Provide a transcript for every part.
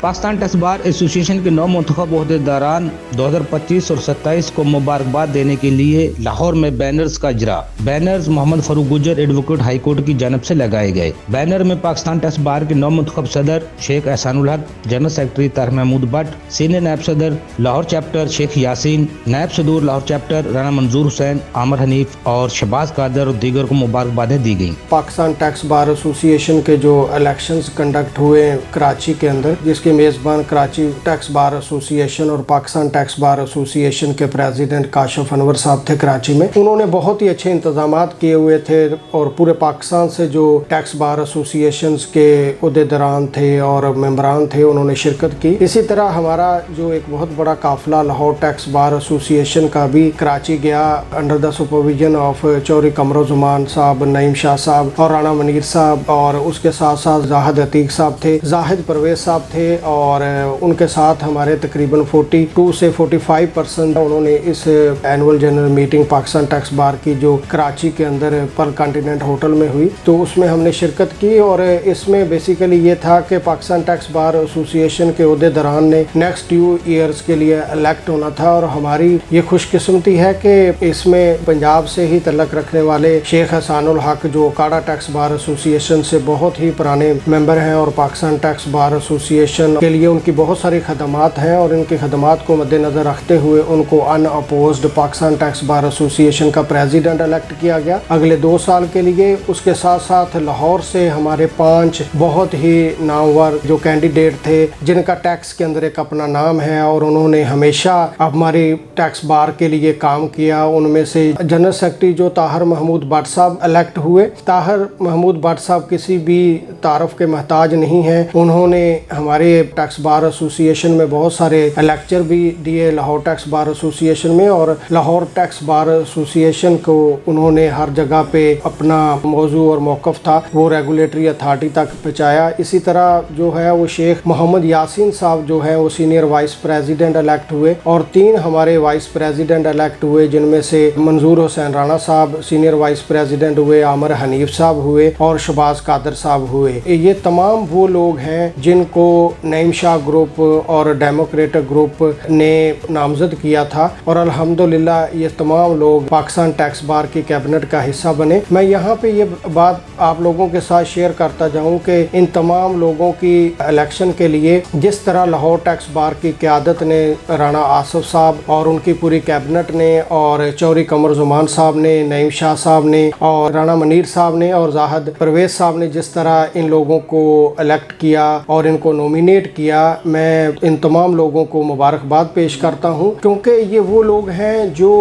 Pakistan tax bar association के 9 मुंतखब ओहदेदारान 2025 और 27 को मुबारकबाद देने के लिए लाहौर में बैनर्स का इजरा। बैनर्स मोहम्मद फारूक गुजर एडवोकेट हाई कोर्ट की जानब से लगाए गए। बैनर में पाकिस्तान टैक्स बार के 9 मुंतखब सदर Sheikh Ehsanul Haq, general secretary Tariq Mahmood Bhatt, senior नायब सदर लाहौर चैप्टर शेख यासीन, नायब सदूर लाहौर चैप्टर राना मंजूर हुसैन, आमिर हनीफ और शहबाज कादर और दीगर को मुबारकबादें दी गई। पाकिस्तान टैक्स बार एसोसिएशन के जो इलेक्शंस कंडक्ट हुए कराची के अंदर, जिसके मेज़बान कराची टैक्स बार एसोसिएशन और पाकिस्तान टैक्स बार एसोसिएशन के प्रेसिडेंट काशिफ अनवर साहब थे कराची में। उन्होंने बहुत ही अच्छे इंतजामात किए हुए थे और पूरे पाकिस्तान से जो टैक्स बार एसोसिएशंस के ओहदेदारान थे और मेंबरान थे उन्होंने शिरकत की। इसी तरह हमारा जो एक बहुत बड़ा काफिला लाहौर टैक्स बार एसोसिएशन का भी कराची गया under the supervision of Chaudhry Qamaruzzaman sahab, Naeem Shah साहब और राना मनीर साहब, और उसके साथ साथ जाहिद अतीक साहब थे, जाहिद परवेज साहब थे, और उनके साथ हमारे तकरीबन 42 से 45% उन्होंने इस annual general meeting Pakistan tax bar की जो कराची के अंदर पर कॉन्टिनेंट होटल में हुई तो उसमें हमने शिरकत की। और इसमें बेसिकली ये था कि पाकिस्तान टैक्स बार एसोसिएशन के ओहदेदारान ने नेक्स्ट 2 ईयर्स के लिए इलेक्ट होना था और हमारी ये खुशकिस्मती है कि इसमें पंजाब से ही तल्लक रखने वाले शेख एहसानुल हक जो काड़ा टैक्स बार एसोसिएशन से बहुत ही पुराने मेंबर हैं और पाकिस्तान टैक्स बार एसोसिएशन के लिए उनकी बहुत सारी खदमात हैं और इनकी खदमात को मद्देनज़र रखते हुए उनको unopposed Pakistan tax bar association का प्रेसिडेंट इलेक्ट किया गया अगले 2 साल के लिए। उसके साथ साथ लाहौर से हमारे 5 बहुत ही नामवर जो कैंडिडेट थे जिनका टैक्स के अंदर एक अपना नाम है और उन्होंने हमेशा हमारी टैक्स बार के लिए काम किया। उनमें से जनरल सेक्रेटरी जो ताहिर महमूद भट्ट साहब इलेक्ट हुए। ताहिर महमूद भट्ट साहब किसी भी तारफ़ के महताज नहीं हैं। उन्होंने हमारे टैक्स बार एसोसिएशन में बहुत सारे लेक्चर भी दिए लाहौर टैक्स बार एसोसिएशन में, और लाहौर टैक्स बार एसोसिएशन को उन्होंने हर जगह पे अपना मौजू और मौक़िफ़ था वो रेगुलेटरी अथॉरिटी तक पहुँचाया। इसी तरह जो है वो शेख मोहम्मद यासीन साहब जो है वो सीनियर वाइस प्रेसिडेंट इलेक्ट हुए और 3 हमारे वाइस प्रेसिडेंट इलेक्ट हुए जिनमें से मंजूर हुसैन राणा साहब सीनियर वाइस प्रेसिडेंट हुए, आमिर हनीफ साहब हुए और शहबाज कादर साहब हुए। ये तमाम वो लोग हैं जिनको नईम शाह ग्रुप और डेमोक्रेटिक ग्रुप ने नामजद किया था और अल्हम्दुलिल्लाह ये तमाम लोग पाकिस्तान टैक्स बार की कैबिनेट का हिस्सा बने। मैं यहाँ पे ये बात आप लोगों के साथ शेयर करता जाऊँ कि इन तमाम लोगों की इलेक्शन के लिए जिस तरह लाहौर टैक्स बार की क़यादत ने राना आसिफ साहब और उनकी पूरी कैबिनेट ने और चौधरी कमरुज़्ज़मान साहब ने, नईम शाह साहब ने और राना मनीर साहब ने और जाहिद परवेज साहब ने जिस तरह इन लोगों को इलेक्ट किया और इनको नॉमिनेट किया, मैं इन तमाम लोगों को मुबारकबाद पेश करता हूं क्योंकि ये वो लोग हैं जो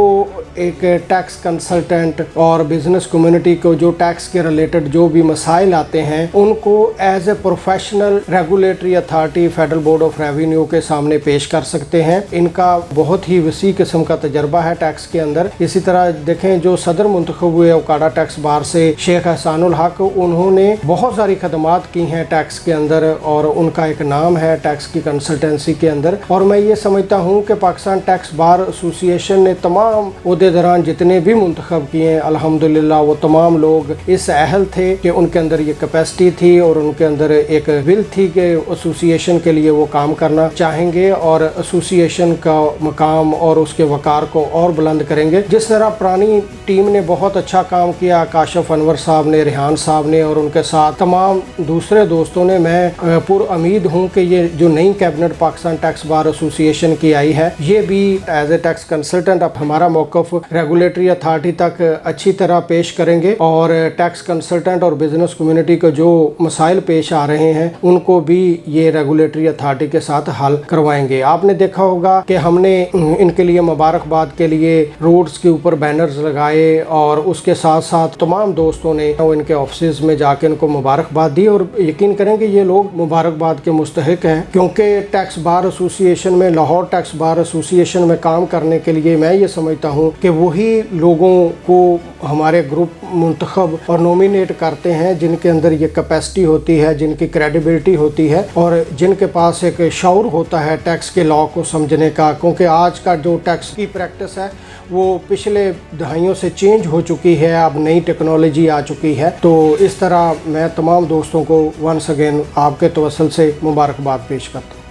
एक टैक्स कंसल्टेंट और बिजनेस कम्युनिटी को जो टैक्स के रिलेटेड जो भी मसाइल आते हैं उनको as a professional regulatory authority federal board of revenue के सामने पेश कर सकते हैं। इनका बहुत ही वसी किस्म का तजर्बा है टैक्स के अंदर। इसी तरह देखें जो सदर मुंतखब हुए काड़ा टैक्स बार से शेख एहसानुल हक, उन्होंने बहुत सारी खदमात की हैं टैक्स के अंदर और उनका एक नाम है टैक्स की कंसल्टेंसी के अंदर। और मैं ये समझता हूँ कि पाकिस्तान टैक्स बार एसोसिएशन ने तमाम ओहदेदारान जितने भी मुंतखब किए हैं अल्हम्दुलिल्लाह वो तमाम लोग इस अहल थे कि उनके अंदर ये कैपेसिटी थी और उनके अंदर एक विल थी कि एसोसिएशन के लिए वो काम करना चाहेंगे और एसोसिएशन का मकाम और उसके वकार को और बुलंद करेंगे। जिस तरह पुरानी टीम ने बहुत अच्छा काम किया, काशिफ अनवर साहब ने, रेहान साहब ने और उनके साथ तमाम दूसरे दोस्तों ने, मैं पुरउम्मीद हूँ कि ये जो नई cabinet Pakistan tax bar association की आई है ये भी एज ए टैक्स कंसल्टेंट अब हमारा मौक़िफ़ रेगुलेटरी अथॉरिटी तक अच्छी तरह पेश करेंगे और टैक्स कंसल्टेंट और बिजनेस कम्युनिटी को जो मसाइल पेश आ रहे हैं उनको भी ये रेगुलेटरी अथॉरिटी के साथ हल करवाएंगे। आपने देखा होगा कि हमने इनके लिए मुबारकबाद के लिए रोड्स के ऊपर बैनर्स लगाए और उसके साथ साथ तमाम दोस्तों ने इनके ऑफिस में जाके इनको मुबारकबाद दी और यकीन करें कि ये लोग मुबारकबाद के मुस्तहिक हैं क्योंकि टैक्स बार एसोसिएशन में, लाहौर टैक्स बार एसोसिएशन में काम करने के लिए मैं ये समझता हूँ कि वही लोगों को हमारे ग्रुप मुंतखब और नॉमिनेट करते हैं जिनके अंदर ये कैपेसिटी होती है, जिनकी क्रेडिबिलिटी होती है और जिनके पास एक शऊर होता है टैक्स के लॉ को समझने का। क्योंकि आज का जो टैक्स की प्रैक्टिस है वो पिछले दहाइयों से चेंज हो चुकी है, अब नई टेक्नोलॉजी आ चुकी है। तो इस तरह मैं तमाम दोस्तों को वंस अगेन आपके तवसल से मुबारकबाद पेश करता हूँ।